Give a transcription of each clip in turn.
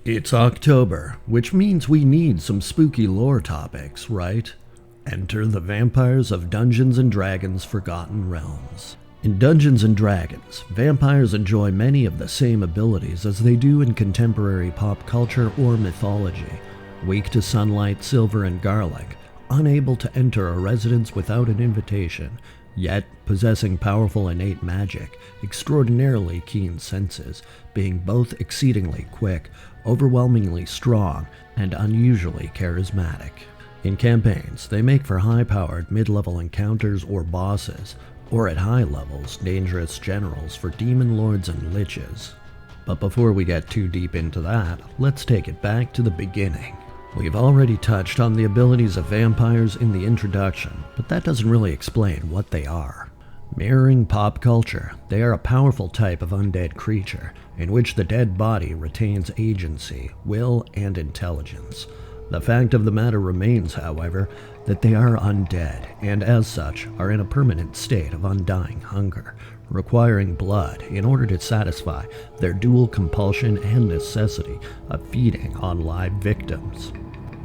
It's October, which means we need some spooky lore topics, right? Enter the vampires of Dungeons & Dragons Forgotten Realms. In Dungeons & Dragons, vampires enjoy many of the same abilities as they do in contemporary pop culture or mythology. Weak to sunlight, silver, and garlic, unable to enter a residence without an invitation, yet possessing powerful innate magic, extraordinarily keen senses, being both exceedingly quick, overwhelmingly strong, and unusually charismatic. In campaigns, they make for high-powered mid-level encounters or bosses, or at high levels, dangerous generals for demon lords and liches. But before we get too deep into that, let's take it back to the beginning. We've already touched on the abilities of vampires in the introduction, but that doesn't really explain what they are. Mirroring pop culture, they are a powerful type of undead creature, in which the dead body retains agency, will, and intelligence. The fact of the matter remains, however, that they are undead, and as such, are in a permanent state of undying hunger, requiring blood in order to satisfy their dual compulsion and necessity of feeding on live victims.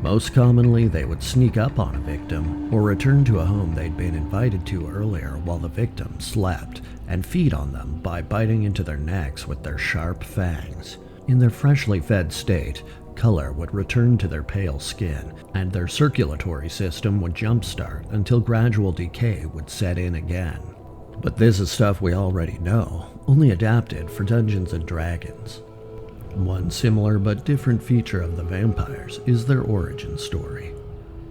Most commonly, they would sneak up on a victim, or return to a home they'd been invited to earlier while the victim slept, and feed on them by biting into their necks with their sharp fangs. In their freshly fed state, color would return to their pale skin, and their circulatory system would jumpstart until gradual decay would set in again. But this is stuff we already know, only adapted for Dungeons & Dragons. One similar but different feature of the vampires is their origin story.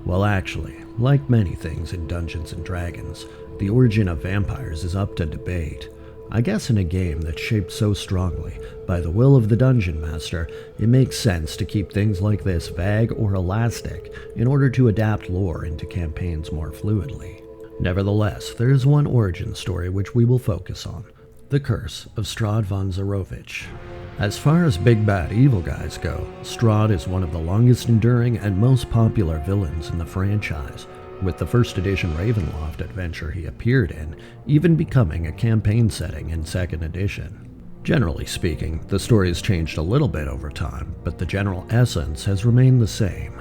Well, actually, like many things in Dungeons & Dragons, the origin of vampires is up to debate. I guess in a game that's shaped so strongly by the will of the Dungeon Master, it makes sense to keep things like this vague or elastic in order to adapt lore into campaigns more fluidly. Nevertheless, there is one origin story which we will focus on: the Curse of Strahd von Zarovich. As far as big bad evil guys go, Strahd is one of the longest enduring and most popular villains in the franchise, with the first edition Ravenloft adventure he appeared in even becoming a campaign setting in 2nd edition. Generally speaking, the story has changed a little bit over time, but the general essence has remained the same.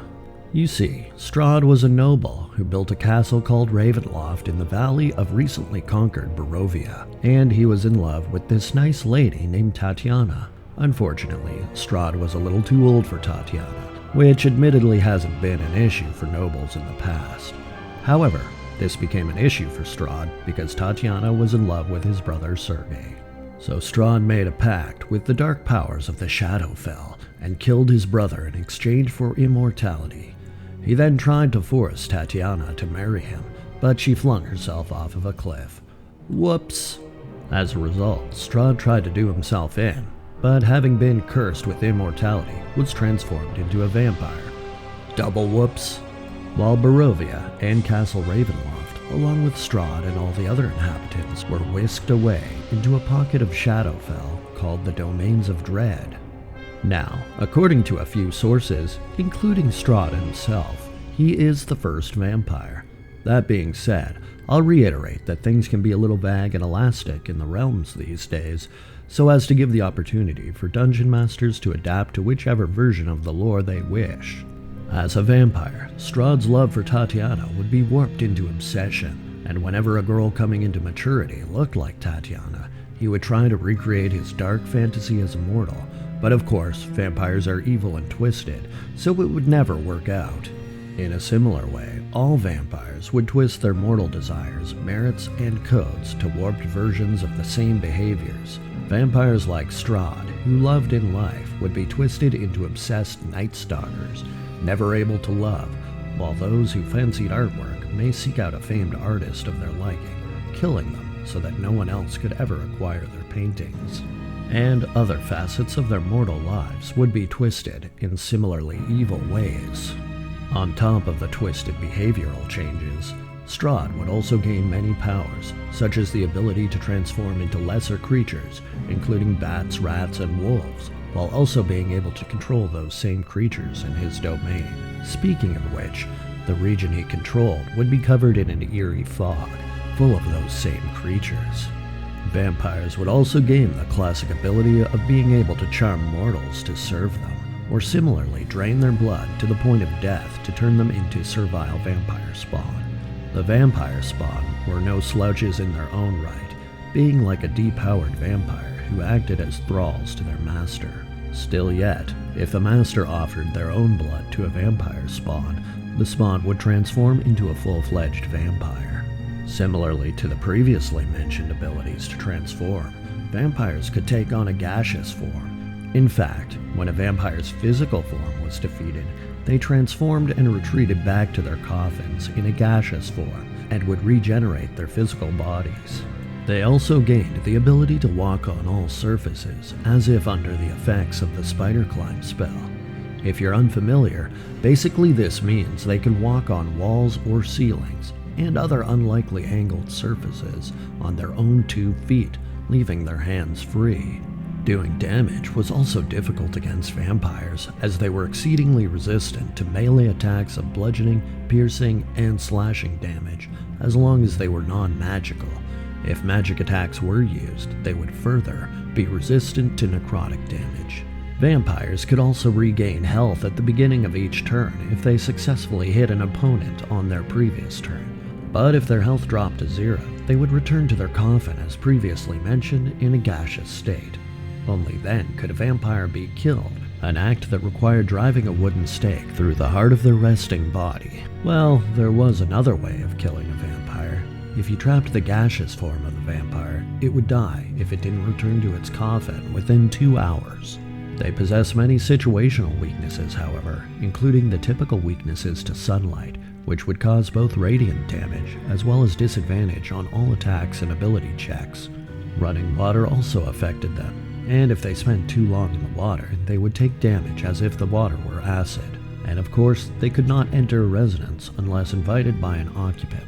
You see, Strahd was a noble who built a castle called Ravenloft in the valley of recently conquered Barovia, and he was in love with this nice lady named Tatiana. Unfortunately, Strahd was a little too old for Tatiana, which admittedly hasn't been an issue for nobles in the past. However, this became an issue for Strahd because Tatiana was in love with his brother Sergei. So Strahd made a pact with the dark powers of the Shadowfell and killed his brother in exchange for immortality. He then tried to force Tatiana to marry him, but she flung herself off of a cliff. Whoops! As a result, Strahd tried to do himself in, but having been cursed with immortality, was transformed into a vampire. Double whoops! While Barovia and Castle Ravenloft, along with Strahd and all the other inhabitants, were whisked away into a pocket of Shadowfell called the Domains of Dread. Now, according to a few sources, including Strahd himself, he is the first vampire. That being said, I'll reiterate that things can be a little vague and elastic in the realms these days, so as to give the opportunity for dungeon masters to adapt to whichever version of the lore they wish. As a vampire, Strahd's love for Tatiana would be warped into obsession, and whenever a girl coming into maturity looked like Tatiana, he would try to recreate his dark fantasy as a mortal. But of course, vampires are evil and twisted, so it would never work out. In a similar way, all vampires would twist their mortal desires, merits, and codes to warped versions of the same behaviors. Vampires like Strahd, who loved in life, would be twisted into obsessed night stalkers, never able to love, while those who fancied artwork may seek out a famed artist of their liking, killing them so that no one else could ever acquire their paintings. And other facets of their mortal lives would be twisted in similarly evil ways. On top of the twisted behavioral changes, Strahd would also gain many powers, such as the ability to transform into lesser creatures, including bats, rats, and wolves, while also being able to control those same creatures in his domain. Speaking of which, the region he controlled would be covered in an eerie fog, full of those same creatures. Vampires would also gain the classic ability of being able to charm mortals to serve them, or similarly drain their blood to the point of death to turn them into servile vampire spawn. The vampire spawn were no slouches in their own right, being like a depowered vampire who acted as thralls to their master. Still yet, if the master offered their own blood to a vampire spawn, the spawn would transform into a full-fledged vampire. Similarly to the previously mentioned abilities to transform, vampires could take on a gaseous form. In fact, when a vampire's physical form was defeated, they transformed and retreated back to their coffins in a gaseous form and would regenerate their physical bodies. They also gained the ability to walk on all surfaces, as if under the effects of the spider climb spell. If you're unfamiliar, basically this means they can walk on walls or ceilings and other unlikely angled surfaces on their own 2 feet, leaving their hands free. Doing damage was also difficult against vampires, as they were exceedingly resistant to melee attacks of bludgeoning, piercing, and slashing damage, as long as they were non-magical. If magic attacks were used, they would further be resistant to necrotic damage. Vampires could also regain health at the beginning of each turn if they successfully hit an opponent on their previous turn. But if their health dropped to 0, they would return to their coffin as previously mentioned in a gaseous state. Only then could a vampire be killed, an act that required driving a wooden stake through the heart of their resting body. Well, there was another way of killing a vampire. If you trapped the gaseous form of the vampire, it would die if it didn't return to its coffin within 2 hours. They possess many situational weaknesses, however, including the typical weaknesses to sunlight, which would cause both radiant damage as well as disadvantage on all attacks and ability checks. Running water also affected them, and if they spent too long in the water, they would take damage as if the water were acid. And of course, they could not enter a residence unless invited by an occupant.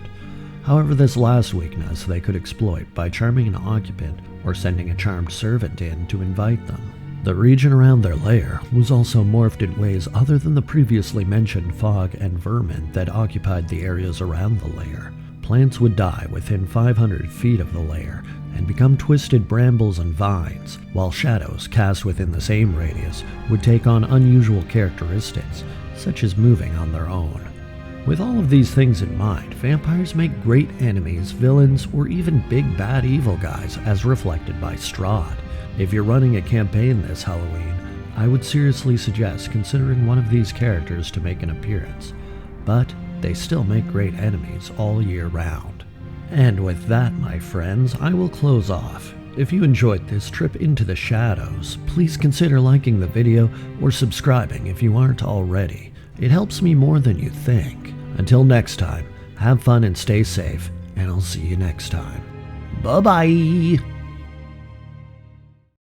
However, this last weakness they could exploit by charming an occupant or sending a charmed servant in to invite them. The region around their lair was also morphed in ways other than the previously mentioned fog and vermin that occupied the areas around the lair. Plants would die within 500 feet of the lair and become twisted brambles and vines, while shadows cast within the same radius would take on unusual characteristics, such as moving on their own. With all of these things in mind, vampires make great enemies, villains, or even big bad evil guys as reflected by Strahd. If you're running a campaign this Halloween, I would seriously suggest considering one of these characters to make an appearance, but they still make great enemies all year round. And with that, my friends, I will close off. If you enjoyed this trip into the shadows, please consider liking the video or subscribing if you aren't already. It helps me more than you think. Until next time, have fun and stay safe, and I'll see you next time. Bye-bye!